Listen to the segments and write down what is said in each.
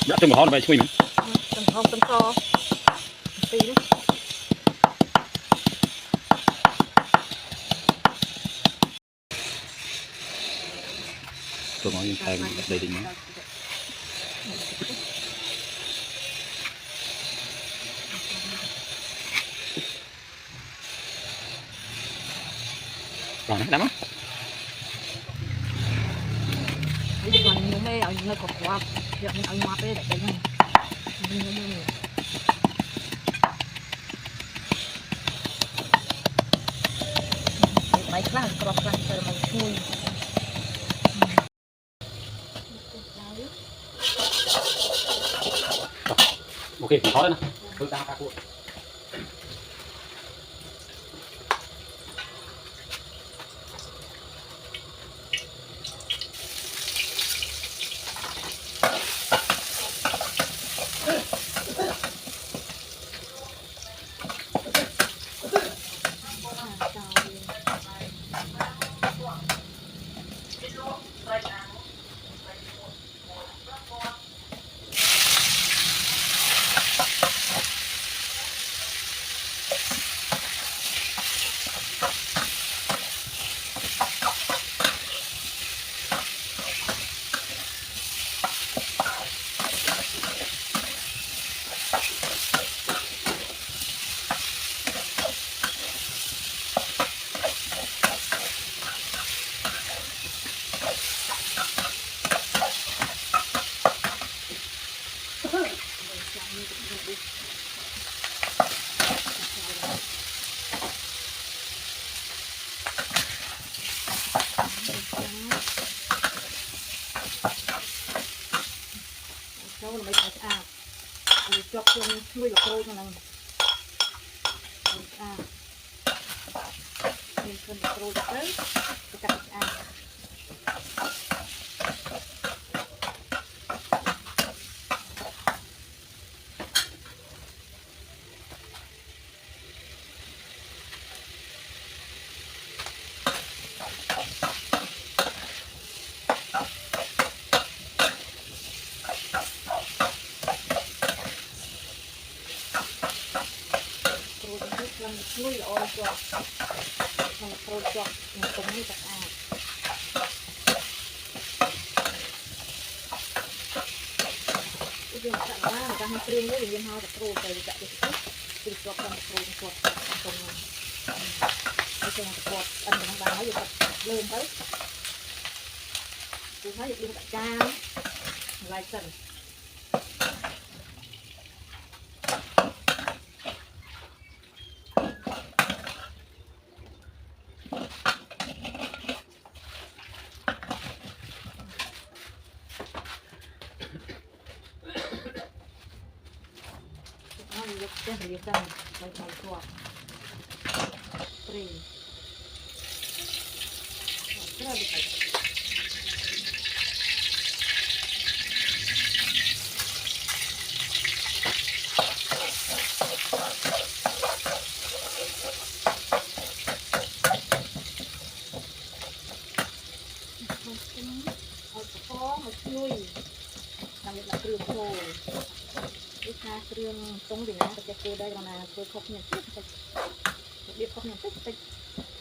Dạ, từng một hòn về chui mình. Từng hòn từng co. Tí đấy. Tôi nói thay đầy định nữa. Còn lắm á. Bây giờ còn những cái ở nơi cột quạt, giờ mình ở ngoài đây để cái này. Baiklah, keraslah kita mau cuy. Ok, mình khó đấy nè. Tôi ta các cuộn. Nấu là mấy cái chọc cho nuôi được tôi mà làm mình cần tôi tới cái cặp nuôi ôi cho không tôi cho mình cũng như các bây giờ chẳng qua người ta không riêng với viên hoa tập rồi tới chạy được từ cho con rồi con con bây giờ tập ăn nó bán nó giờ tập lên tới tôi thấy được tại cha lại cần cái gì cần phải phải qua три сразу так có một chuối làm việc là trường khô cái xa trường tống gì nó sẽ kêu đây là tôi khóc nhận tích tôi biết khóc nhận tích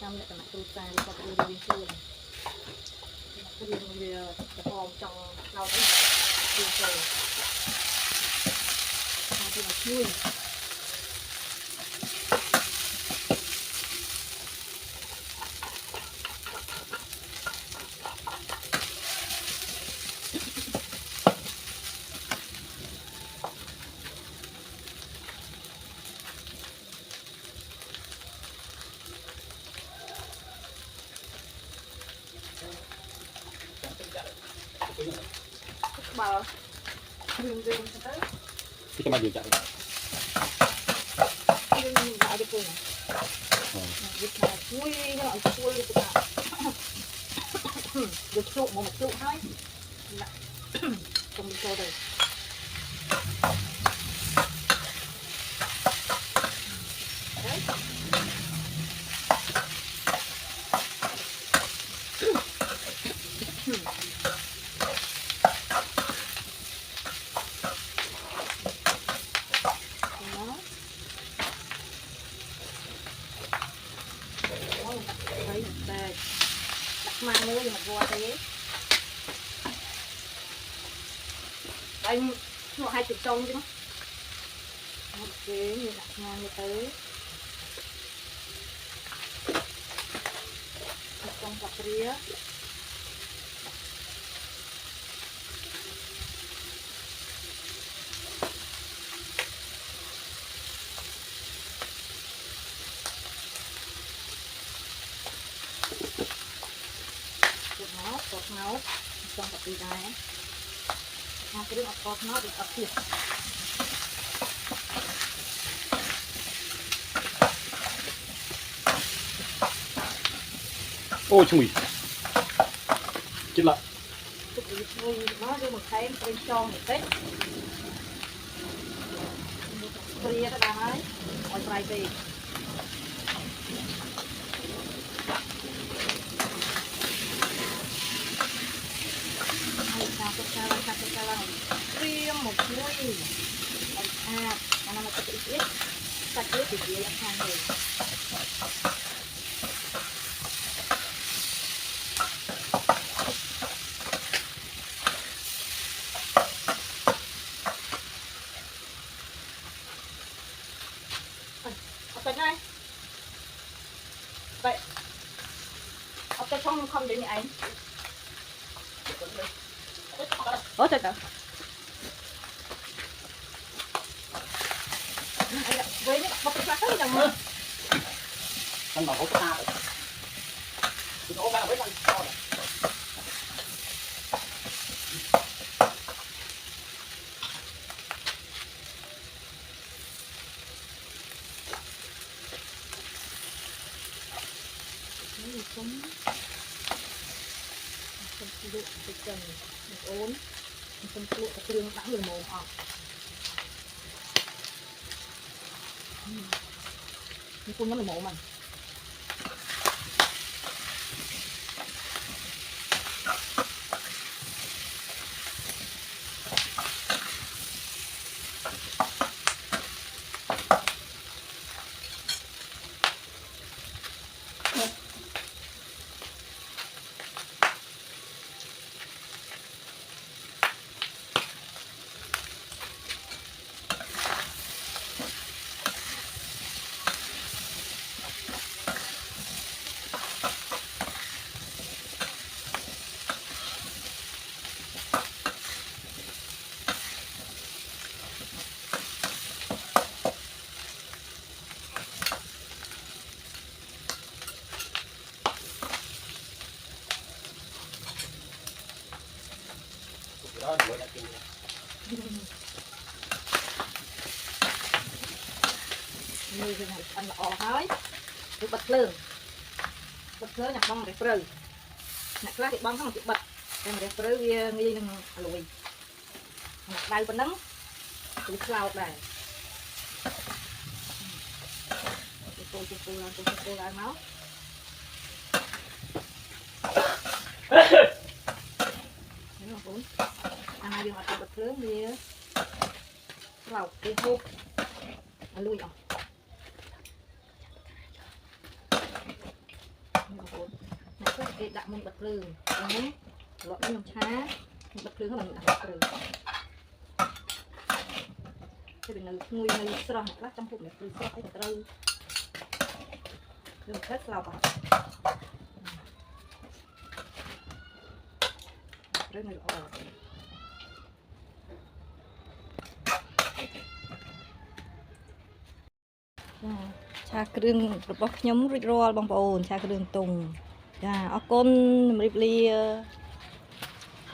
làm lại là tôi xa đi qua tôi đi xuôi tôi đi về tập hòm trong lau đấy tiêu rồi thì là chui bờ rừng rừng tới cái cho bao nhiêu chạy rừng lại được rồi việc là chui cái loại chui được cả được trụ một trụ thôi không đi chơi rồi đấy mang nữa mà qua thế anh nó 20 trong chứ ok như đặt ngang như thế trong cặp ria cột máu trong cặp ria này cái đứa cột máu được ập thiệt ôi chui chết lại nó đưa một cái bên trong một tết ria đó đấy ngoài trái về sekarang krim một muôi karena mau sedikit sakit di dia yang hamil apa này vậy apa trong không đến anh ủa trời trời với những bọc cái khác chẳng mơ con bảo hốt ta thì nó ba với con to này không được thì cần được ốn không lụa cái đường đã người mồm học nhưng cũng nó là mồm mà đó đuổi lại kia người thì này ăn lọ hói được bật lường nhặt bông để phơi nhặt lá thì bông không chịu bật để mà để phơi nghi đừng lùi nhặt đây bên nắng từ cloud này cô lại máu ăn ai đi mà bật lớn đi vào cái hộp lui rồi cái đạm mình bật lường đấy loại nhom chá bật lường là mình đặt bật lường គឺនៅឈ្ងុយនៅស្រស់ខ្លះចំពុកនេះគឺស្រស់ឯត្រូវគឺខិតស្លាប់រើនៅល្អឆាគ្រឿងរបស់ខ្ញុំរួចរាល់បងប្អូនឆាគ្រឿងទុំចាអរគុណជម្រាបលា